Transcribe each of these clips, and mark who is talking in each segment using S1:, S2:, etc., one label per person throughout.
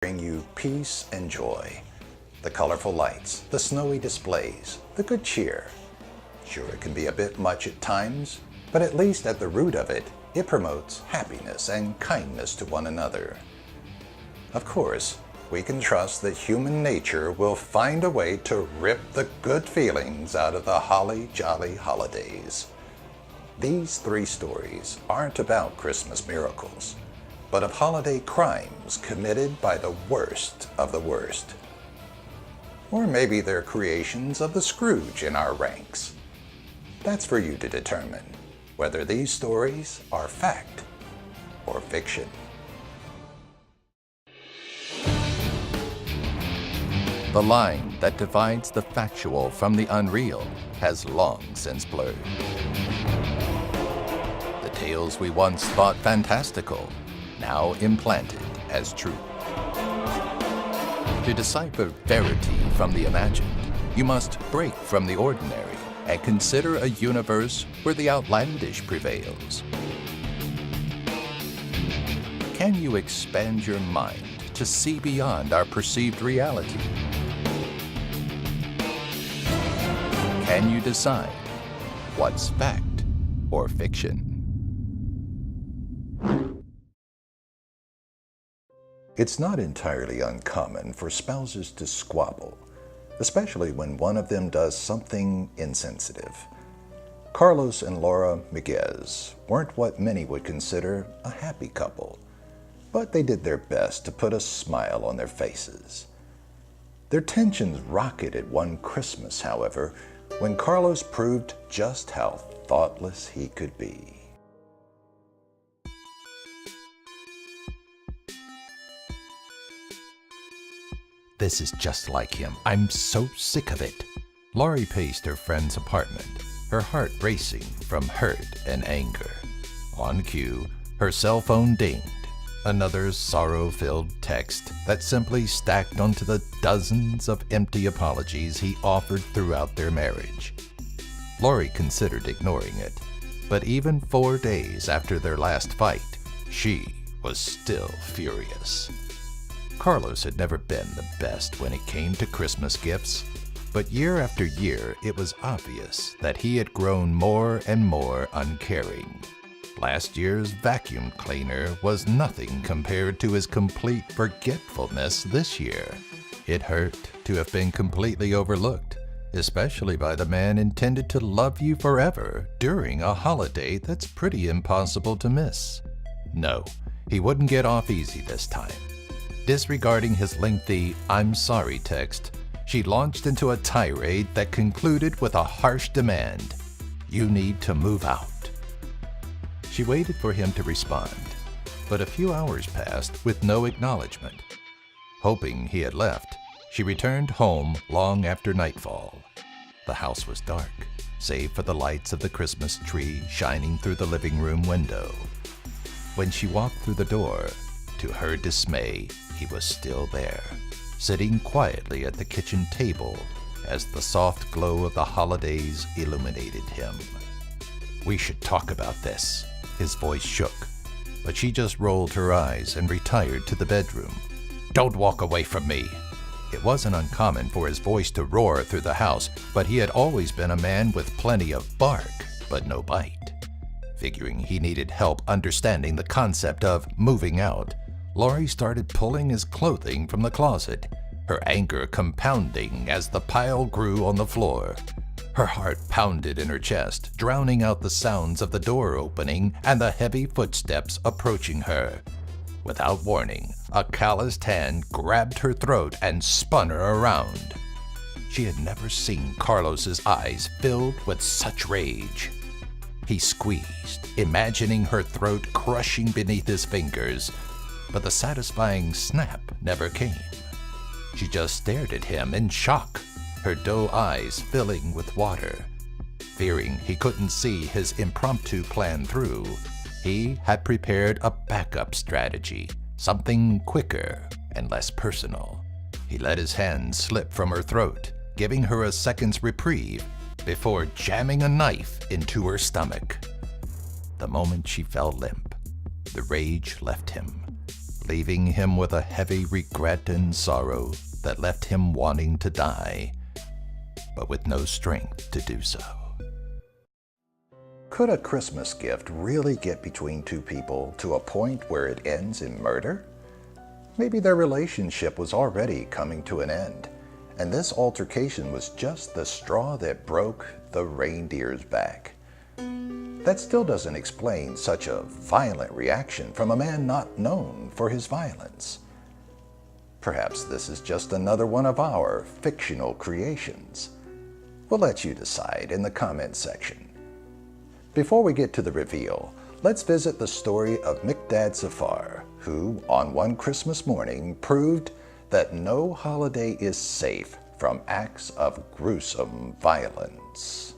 S1: bring you peace and joy. The colorful lights, the snowy displays, the good cheer. Sure, it can be a bit much at times, but at least at the root of it, it promotes happiness and kindness to one another. Of course, we can trust that human nature will find a way to rip the good feelings out of the holly jolly holidays. These three stories aren't about Christmas miracles, but of holiday crimes committed by the worst of the worst. Or maybe they're creations of the Scrooge in our ranks. That's for you to determine whether these stories are fact or fiction.
S2: The line that divides the factual from the unreal has long since blurred. The tales we once thought fantastical, now implanted as true. To decipher verity from the imagined, you must break from the ordinary and consider a universe where the outlandish prevails. Can you expand your mind to see beyond our perceived reality? Can you decide what's fact or fiction?
S1: It's not entirely uncommon for spouses to squabble, especially when one of them does something insensitive. Carlos and Laura Miguez weren't what many would consider a happy couple, but they did their best to put a smile on their faces. Their tensions rocketed one Christmas, however, when Carlos proved just how thoughtless he could be.
S2: This is just like him. I'm so sick of it. Laurie paced her friend's apartment, her heart racing from hurt and anger. On cue, her cell phone dinged. Another sorrow-filled text that simply stacked onto the dozens of empty apologies he offered throughout their marriage. Laurie considered ignoring it, but even 4 days after their last fight, she was still furious. Carlos had never been the best when it came to Christmas gifts, but year after year it was obvious that he had grown more and more uncaring. Last year's vacuum cleaner was nothing compared to his complete forgetfulness this year. It hurt to have been completely overlooked, especially by the man intended to love you forever during a holiday that's pretty impossible to miss. No, he wouldn't get off easy this time. Disregarding his lengthy "I'm sorry" text, she launched into a tirade that concluded with a harsh demand: "You need to move out." She waited for him to respond, but a few hours passed with no acknowledgement. Hoping he had left, she returned home long after nightfall. The house was dark, save for the lights of the Christmas tree shining through the living room window. When she walked through the door, to her dismay, he was still there, sitting quietly at the kitchen table as the soft glow of the holidays illuminated him. "We should talk about this." His voice shook, but she just rolled her eyes and retired to the bedroom. "Don't walk away from me." It wasn't uncommon for his voice to roar through the house, but he had always been a man with plenty of bark, but no bite. Figuring he needed help understanding the concept of moving out, Laurie started pulling his clothing from the closet, her anger compounding as the pile grew on the floor. Her heart pounded in her chest, drowning out the sounds of the door opening and the heavy footsteps approaching her. Without warning, a calloused hand grabbed her throat and spun her around. She had never seen Carlos's eyes filled with such rage. He squeezed, imagining her throat crushing beneath his fingers, but the satisfying snap never came. She just stared at him in shock, her doe eyes filling with water. Fearing he couldn't see his impromptu plan through, he had prepared a backup strategy, something quicker and less personal. He let his hand slip from her throat, giving her a second's reprieve before jamming a knife into her stomach. The moment she fell limp, the rage left him, leaving him with a heavy regret and sorrow that left him wanting to die, but with no strength to do so.
S1: Could a Christmas gift really get between two people to a point where it ends in murder? Maybe their relationship was already coming to an end, and this altercation was just the straw that broke the reindeer's back. That still doesn't explain such a violent reaction from a man not known for his violence. Perhaps this is just another one of our fictional creations. We'll let you decide in the comments section. Before we get to the reveal, let's visit the story of Miqdad Safar, who, on one Christmas morning, proved that no holiday is safe from acts of gruesome violence.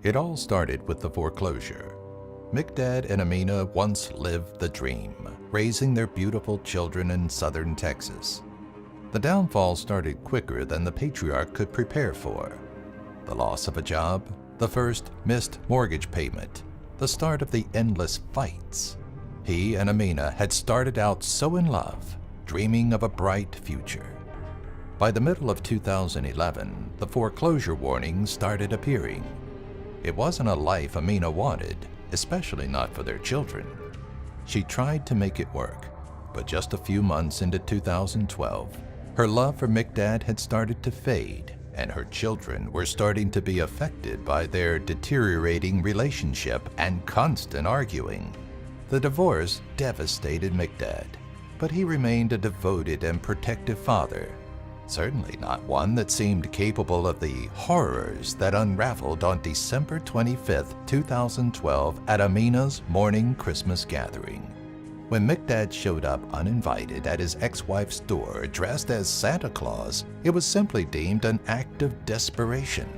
S2: It all started with the foreclosure. Miqdad and Amina once lived the dream, raising their beautiful children in southern Texas. The downfall started quicker than the patriarch could prepare for. The loss of a job, the first missed mortgage payment, the start of the endless fights. He and Amina had started out so in love, dreaming of a bright future. By the middle of 2011, the foreclosure warnings started appearing. It wasn't a life Amina wanted, especially not for their children. She tried to make it work, but just a few months into 2012, her love for Miqdad had started to fade, and her children were starting to be affected by their deteriorating relationship and constant arguing. The divorce devastated Miqdad, but he remained a devoted and protective father, certainly not one that seemed capable of the horrors that unraveled on December 25, 2012 at Amina's morning Christmas gathering. When Miqdad showed up uninvited at his ex-wife's door dressed as Santa Claus, it was simply deemed an act of desperation.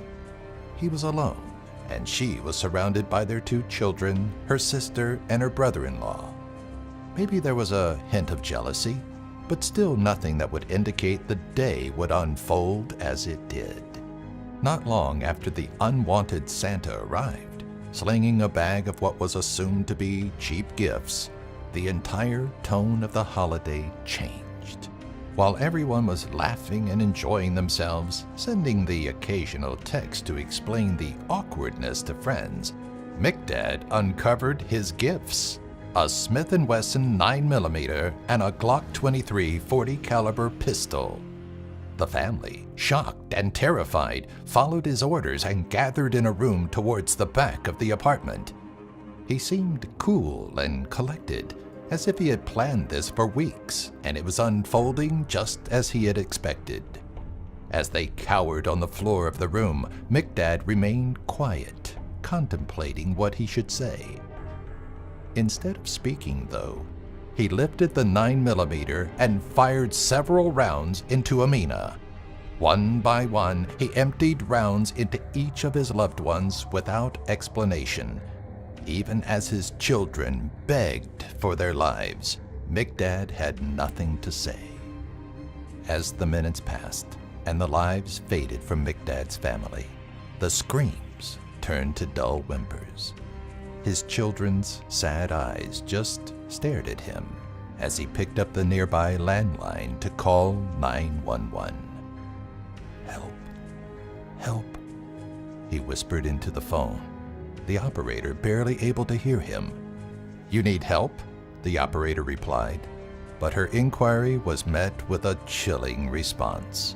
S2: He was alone, and she was surrounded by their two children, her sister, and her brother-in-law. Maybe there was a hint of jealousy, but still nothing that would indicate the day would unfold as it did. Not long after the unwanted Santa arrived, slinging a bag of what was assumed to be cheap gifts, the entire tone of the holiday changed. While everyone was laughing and enjoying themselves, sending the occasional text to explain the awkwardness to friends, Miqdad uncovered his gifts: a Smith & Wesson 9mm and a Glock 23 40 caliber pistol. The family, shocked and terrified, followed his orders and gathered in a room towards the back of the apartment. He seemed cool and collected, as if he had planned this for weeks, and it was unfolding just as he had expected. As they cowered on the floor of the room, Miqdad remained quiet, contemplating what he should say. Instead of speaking, though, he lifted the 9mm and fired several rounds into Amina. One by one, he emptied rounds into each of his loved ones without explanation. Even as his children begged for their lives, Miqdad had nothing to say. As the minutes passed and the lives faded from Miqdad's family, the screams turned to dull whimpers. His children's sad eyes just stared at him as he picked up the nearby landline to call 911. "Help, help," he whispered into the phone, the operator barely able to hear him. "You need help?" the operator replied, but her inquiry was met with a chilling response.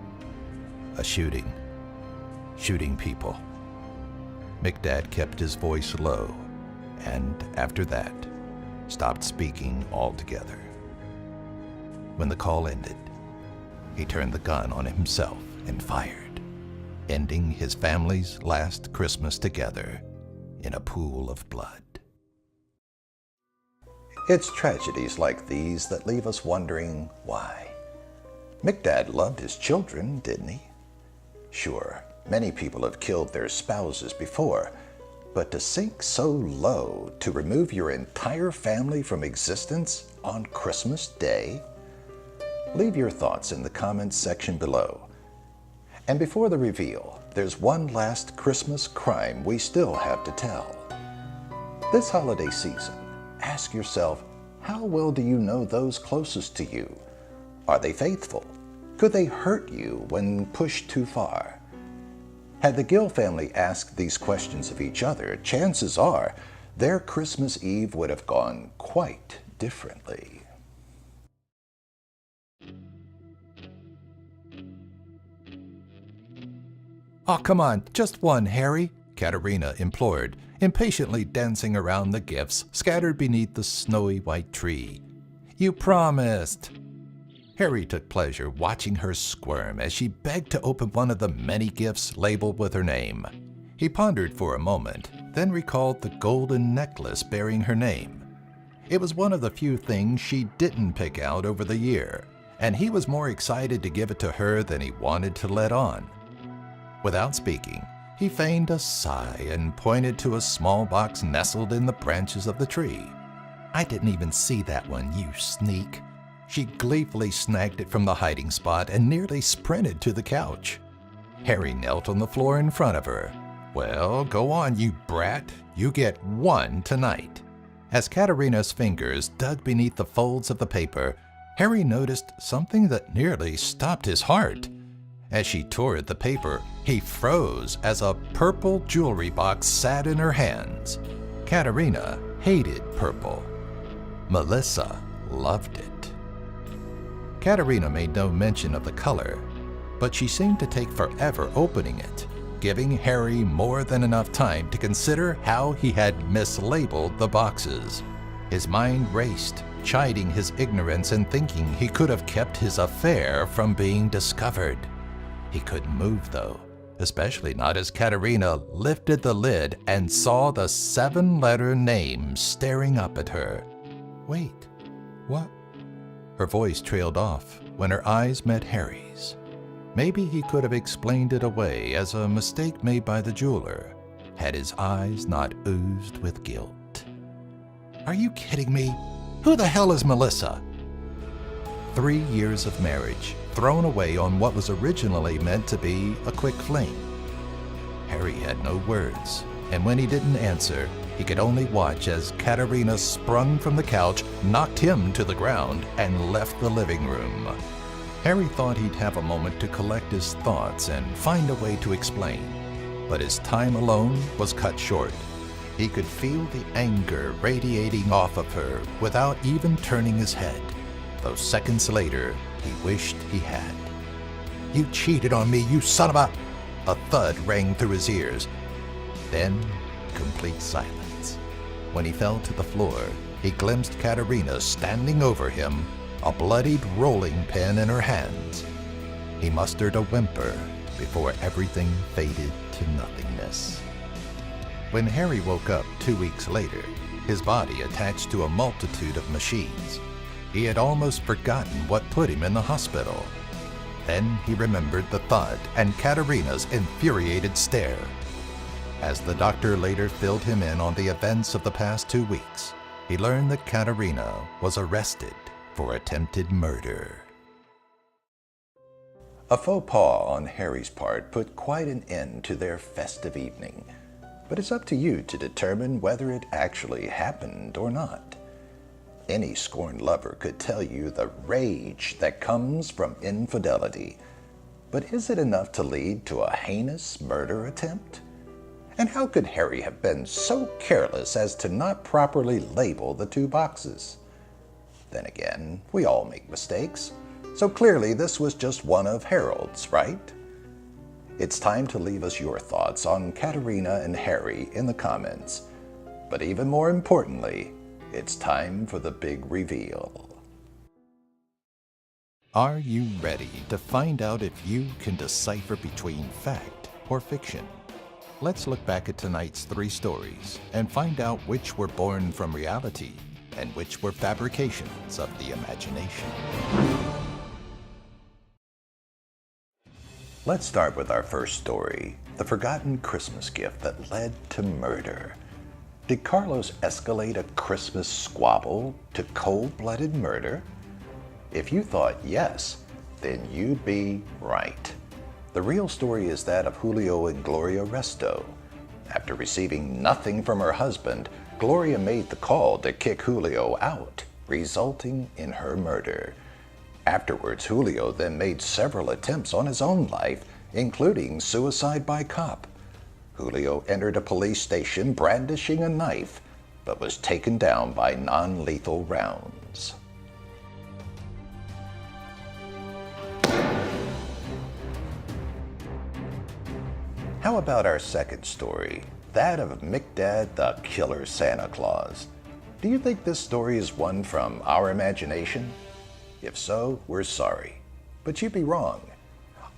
S2: "A shooting. Shooting people." Miqdad kept his voice low, and after that, stopped speaking altogether. When the call ended, he turned the gun on himself and fired, ending his family's last Christmas together in a pool of blood.
S1: It's tragedies like these that leave us wondering why. Miqdad loved his children, didn't he? Sure, many people have killed their spouses before, but to sink so low to remove your entire family from existence on Christmas Day? Leave your thoughts in the comments section below. And before the reveal, there's one last Christmas crime we still have to tell. This holiday season, ask yourself, how well do you know those closest to you? Are they faithful? Could they hurt you when pushed too far? Had the Gill family asked these questions of each other, chances are their Christmas Eve would have gone quite differently.
S2: "Oh, come on, just one, Harry," Katerina implored, impatiently dancing around the gifts scattered beneath the snowy white tree. "You promised." Harry took pleasure watching her squirm as she begged to open one of the many gifts labeled with her name. He pondered for a moment, then recalled the golden necklace bearing her name. It was one of the few things she didn't pick out over the year, and he was more excited to give it to her than he wanted to let on. Without speaking, he feigned a sigh and pointed to a small box nestled in the branches of the tree. "I didn't even see that one, you sneak." She gleefully snagged it from the hiding spot and nearly sprinted to the couch. Harry knelt on the floor in front of her. "Well, go on, you brat. You get one tonight." As Katerina's fingers dug beneath the folds of the paper, Harry noticed something that nearly stopped his heart. As she tore at the paper, he froze as a purple jewelry box sat in her hands. Katerina hated purple. Melissa loved it. Katerina made no mention of the color, but she seemed to take forever opening it, giving Harry more than enough time to consider how he had mislabeled the boxes. His mind raced, chiding his ignorance and thinking he could have kept his affair from being discovered. He couldn't move, though, especially not as Katerina lifted the lid and saw the 7-letter name staring up at her. "Wait, what?" Her voice trailed off when her eyes met Harry's. Maybe he could have explained it away as a mistake made by the jeweler, had his eyes not oozed with guilt. "Are you kidding me? Who the hell is Melissa?" 3 years of marriage thrown away on what was originally meant to be a quick fling. Harry had no words, and when he didn't answer, he could only watch as Katerina sprung from the couch, knocked him to the ground, and left the living room. Harry thought he'd have a moment to collect his thoughts and find a way to explain, but his time alone was cut short. He could feel the anger radiating off of her without even turning his head, though seconds later he wished he had. "You cheated on me, you son of a—" A thud rang through his ears. Then complete silence. When he fell to the floor, he glimpsed Katerina standing over him, a bloodied rolling pin in her hands. He mustered a whimper before everything faded to nothingness. When Harry woke up 2 weeks later, his body attached to a multitude of machines, he had almost forgotten what put him in the hospital. Then he remembered the thud and Katerina's infuriated stare. As the doctor later filled him in on the events of the past 2 weeks, he learned that Katerina was arrested for attempted murder.
S1: A faux pas on Harry's part put quite an end to their festive evening, but it's up to you to determine whether it actually happened or not. Any scorned lover could tell you the rage that comes from infidelity, but is it enough to lead to a heinous murder attempt? And how could Harry have been so careless as to not properly label the 2 boxes? Then again, we all make mistakes, so clearly this was just one of Harold's, right? It's time to leave us your thoughts on Katerina and Harry in the comments. But even more importantly, it's time for the big reveal.
S2: Are you ready to find out if you can decipher between fact or fiction? Let's look back at tonight's 3 stories and find out which were born from reality and which were fabrications of the imagination.
S1: Let's start with our first story, the forgotten Christmas gift that led to murder. Did Carlos escalate a Christmas squabble to cold-blooded murder? If you thought yes, then you'd be right. The real story is that of Julio and Gloria Resto. After receiving nothing from her husband, Gloria made the call to kick Julio out, resulting in her murder. Afterwards, Julio then made several attempts on his own life, including suicide by cop. Julio entered a police station brandishing a knife, but was taken down by non-lethal rounds. How about our second story, that of McDad the Killer Santa Claus? Do you think this story is one from our imagination? If so, we're sorry, but you'd be wrong.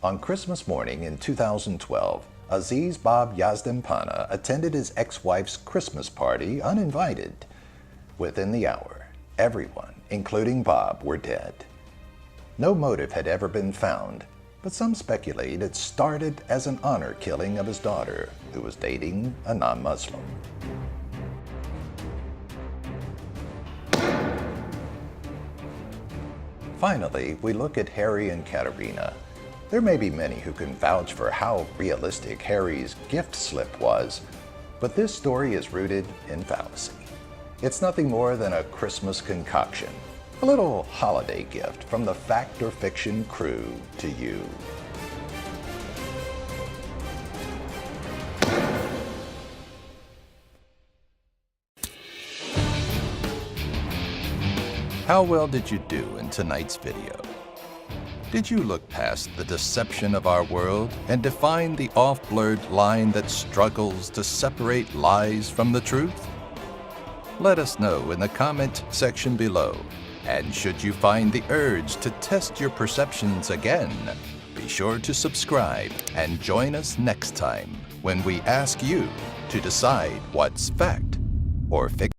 S1: On Christmas morning in 2012, Aziz Bob Yazdanpana attended his ex-wife's Christmas party uninvited. Within the hour, everyone, including Bob, were dead. No motive had ever been found, but some speculate it started as an honor killing of his daughter, who was dating a non-Muslim. Finally, we look at Harry and Katerina. There may be many who can vouch for how realistic Harry's gift slip was, but this story is rooted in fallacy. It's nothing more than a Christmas concoction, a little holiday gift from the Fact or Fiction crew to you.
S2: How well did you do in tonight's video? Did you look past the deception of our world and define the off-blurred line that struggles to separate lies from the truth? Let us know in the comment section below. And should you find the urge to test your perceptions again, be sure to subscribe and join us next time when we ask you to decide what's fact or fiction.